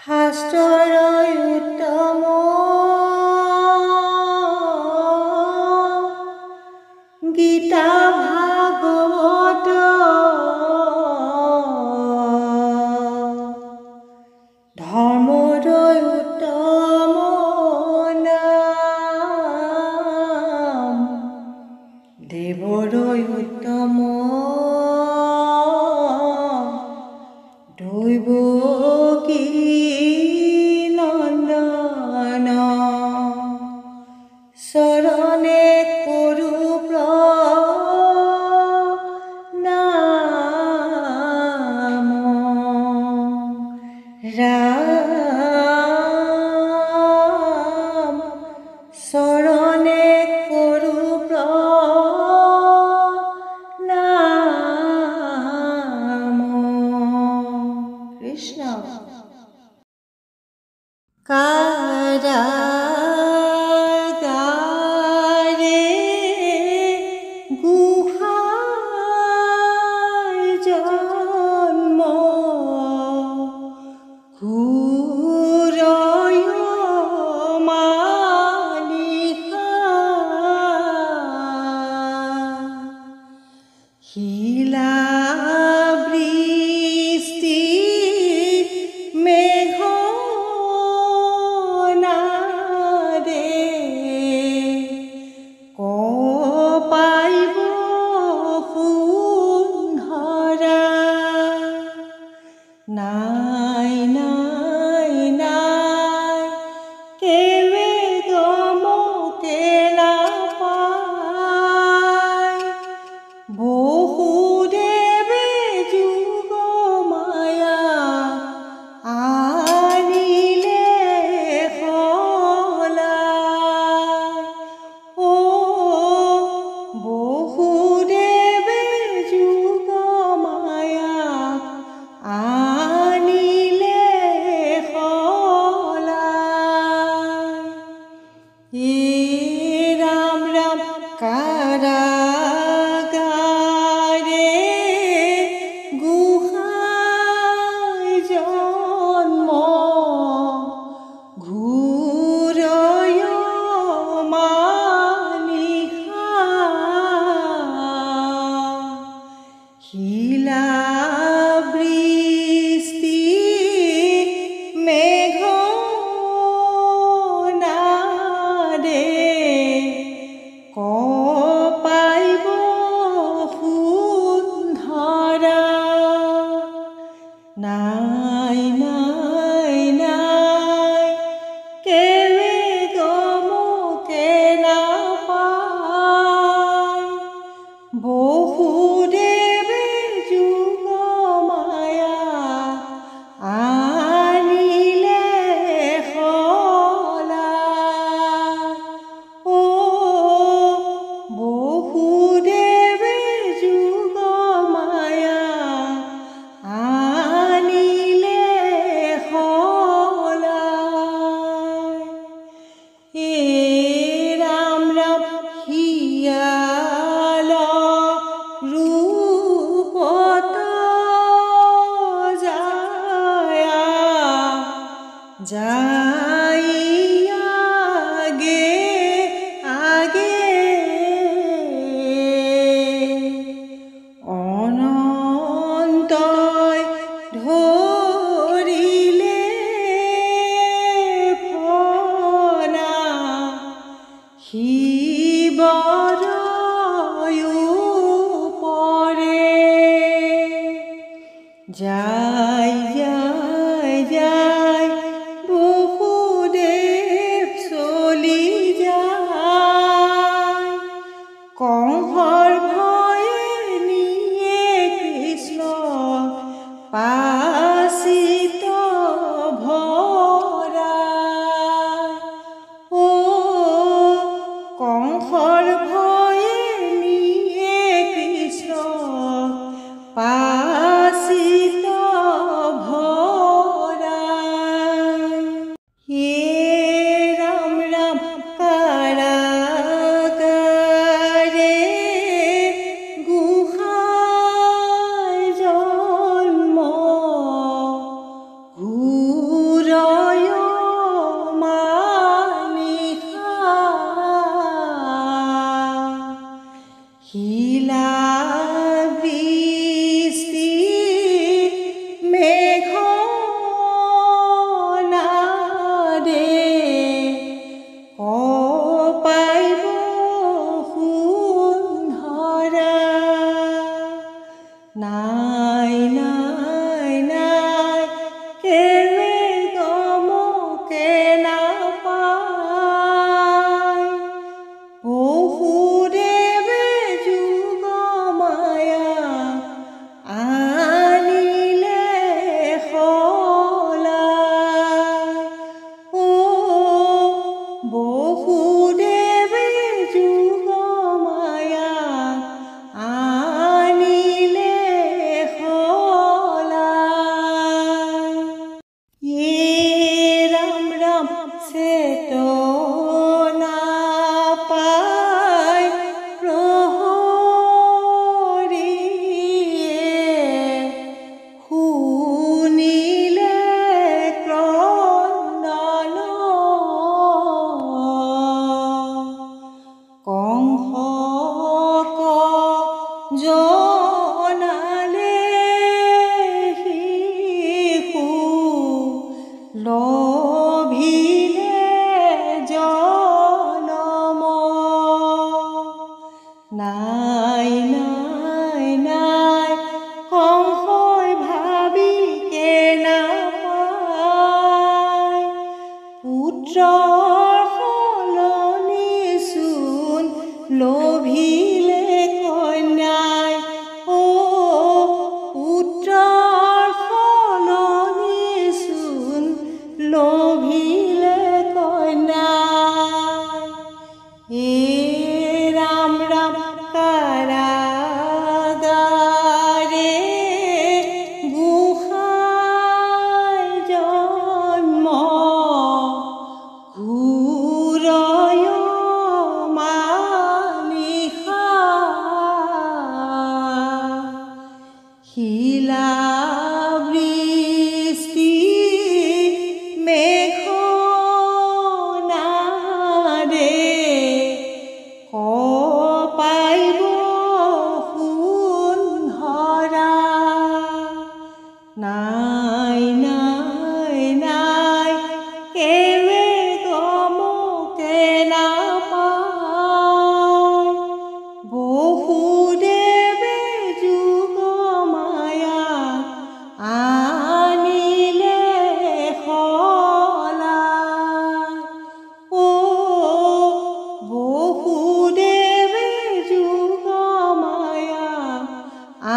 শাস্ত্ৰই উত্তম গীতা ভাগৱত ধৰ্মৰই উত্তম নাম দেৱৰই উত্তম দৈৱকী নন্দন শৰণে কৰো প্ৰণাম ৰাম শৰণে কৰো প্ৰণাম কৃষ্ণ কাৰাগাৰে গুহাৰ জন্ম ঘূৰয় মানিশা শিলা বৃষ্টি মেঘ নাই নাই নাই কেলে গমকে নাপায় বহুদেৱে যুগ মায়া আনিলে সলাই ও বহুদেৱে যুগ মায়া আনিলে সলাই ৰাম ৰাম কাৰাগাৰে গুহাৰ জন্ম ঘূৰয় মানিশা শিলা বৃষ্টি মেঘ নাদে কপাইব সুন্ধৰা নাই নাই নাই কেলে গমকে নাপায় বহুদেৱে যুগ মায়া আনিলে সলাই ও বহুদেৱে যুগ মায়া আনিলে সলাই ৰাম ৰাম হিয়াল ৰূপত যায় আগে আগে অনন্তই ধৰিলে ফনা শিৱৰ উপৰে যায় যায় যায় বহুদেৱ চলি যায় কংসৰ ভয়ে নিয়ে কৃষ্ণ পাচিত ভৰাই ও কংসৰ ভয়ে নিয়ে কৃষ্ণ পাচিত ভৰাই ৰাম ৰাম কাৰাগাৰে গুহাৰ জন্ম নাই নাই নাই কেবে গমকে নাপায় বহুদেৱে যুগ মায়া আনিলে সলাই ও বহুদেৱে যুগ মায়া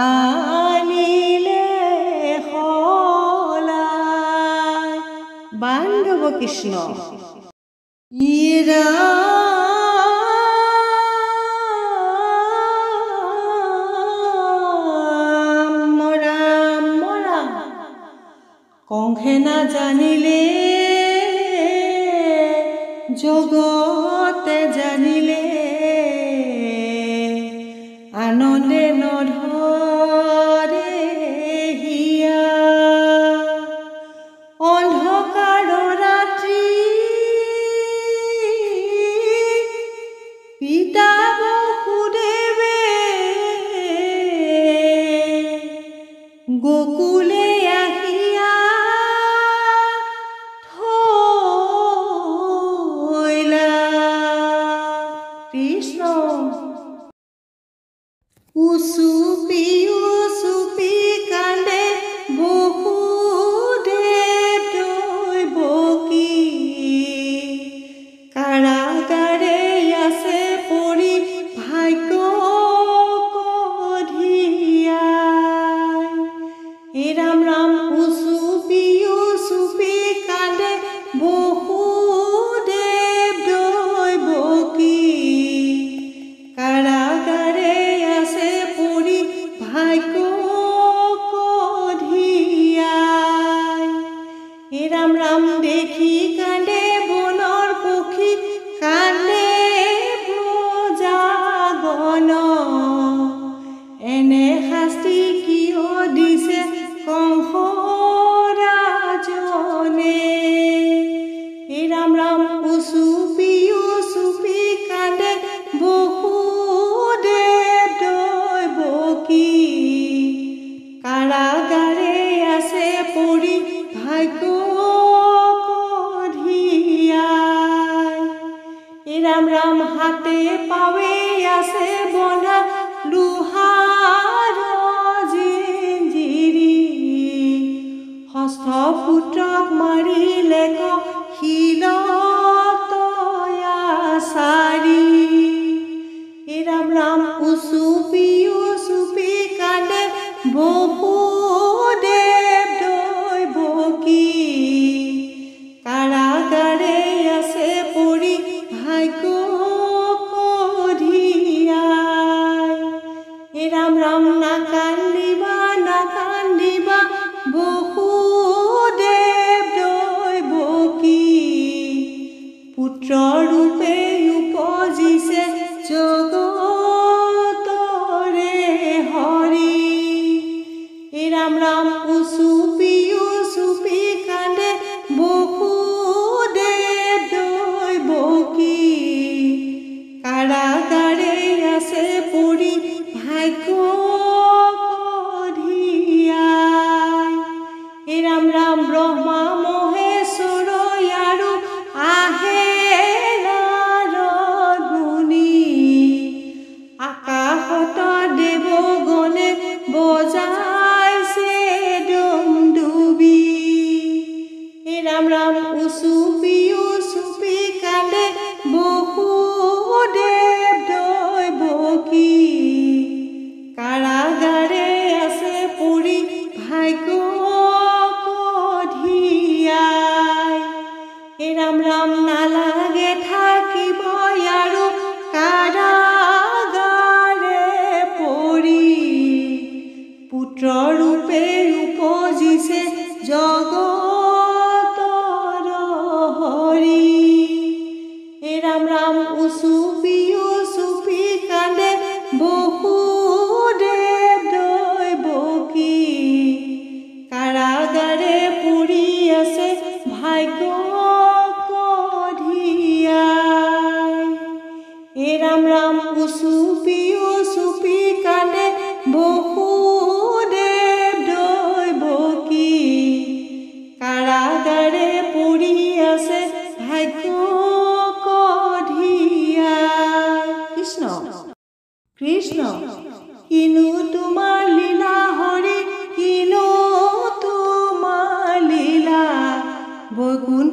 আনিলে সলাই বান্ধৱ কৃষ্ণ ইৰা কংসে নাজানিলে জগতে জানিলে আনন্দে নধৰে হিয়া অন্ধকাৰ ৰাত্ৰি পিতা বসুদেৱে গোকুলে আহিয়া থৈলা কৃষ্ণ উচুপি উচুপি কান্দে বসুদেৱ দৈৱকী কাৰাগাৰে আছে পৰি ভাগ্য কঢ়িয়াই হে ৰাম ৰাম উচুপি উচুপি কান্দে বসুদেৱ দৈৱকী কাৰাগাৰে আছে পৰি ভাগ্য কঢ়িয়াই হে ৰাম ৰাম দেখি কান্দে বনৰ পক্ষী কান্দে ব্ৰজাগণ এনে শাস্তি কিয় দিছে কংস ৰাজনে হে ৰাম ৰাম উচুপি উচুপি কান্দে বসুদেৱ দৈৱকী কাৰাগাৰে আছে পৰি ভাগ্য কঢ়িয়াই হে ৰাম ৰাম হাতে পাৱে আছে বন্ধা লোহাৰ জিঞ্জিৰি ষষ্ঠ পুত্ৰক মাৰিলে শিলত তয়াচাৰি হে ৰাম ৰাম উচুপি উচুপি কান্দে বসুদেৱ দৈৱকী কাৰাগাৰে আছে পৰি ভাগ্য কঢ়িয়াই হে ৰাম ৰাম নাকান্দিবা নাকান্দিবা বসুদেৱ দৈৱকী পুত্ৰ ৰূপে উপজিছে জগতৰে হৰি হে ৰাম ৰাম উচুপি উচুপি কান্দে বসুদেৱ দৈৱকী কাৰাগাৰে আছে পৰি ভাগ্য কঢ়িয়াই হে ৰাম ৰাম ব্ৰহ্মা মহেশ্বৰ আৰু আহে নাৰদ মুনি আকাশত দেৱগণে বজাইছে ডুমডুবি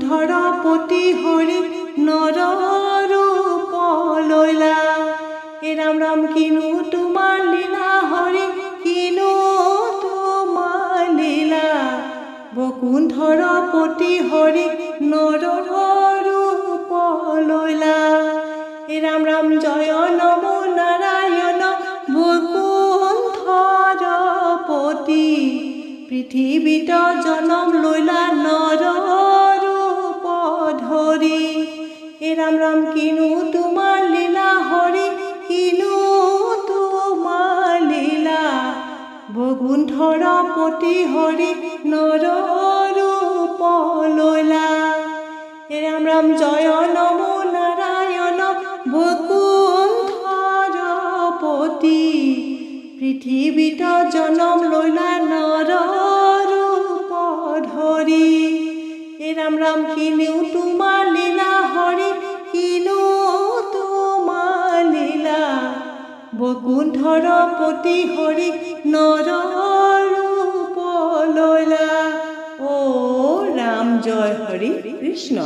বৈকুণ্ঠৰপতি হৰি নৰ ৰূপ লৈলা। হে ৰাম ৰাম কিনো তোমাৰ লীলা হৰি কিনো তোমাৰ লীলা। বৈকুণ্ঠৰপতি হৰি নৰ ৰূপ লৈলা। হে ৰাম ৰাম জয় নমো নাৰায়ণ বৈকুণ্ঠৰপতি। পৃথিৱীত জনম লৈলা নৰ ৰূপ ধৰি। হে ৰাম ৰাম কিনো তোমাৰ লীলা হৰি কিনো তোমাৰ লীলা। বৈকুণ্ঠৰপতি হৰি নৰ ৰূপ লৈলা। হে ৰাম ৰাম জয় নমো নাৰায়ণ বৈকুণ্ঠৰপতি। পৃথিৱীত জনম লৈলা নৰ ৰূপ ধৰি। হে ৰাম ৰাম কিনো তোমাৰ লীলা হৰি কিনো তোমাৰ লীলা। বৈকুণ্ঠৰপতি হৰি নৰ ৰূপ লৈলা। ও ৰাম জয় হৰি কৃষ্ণ।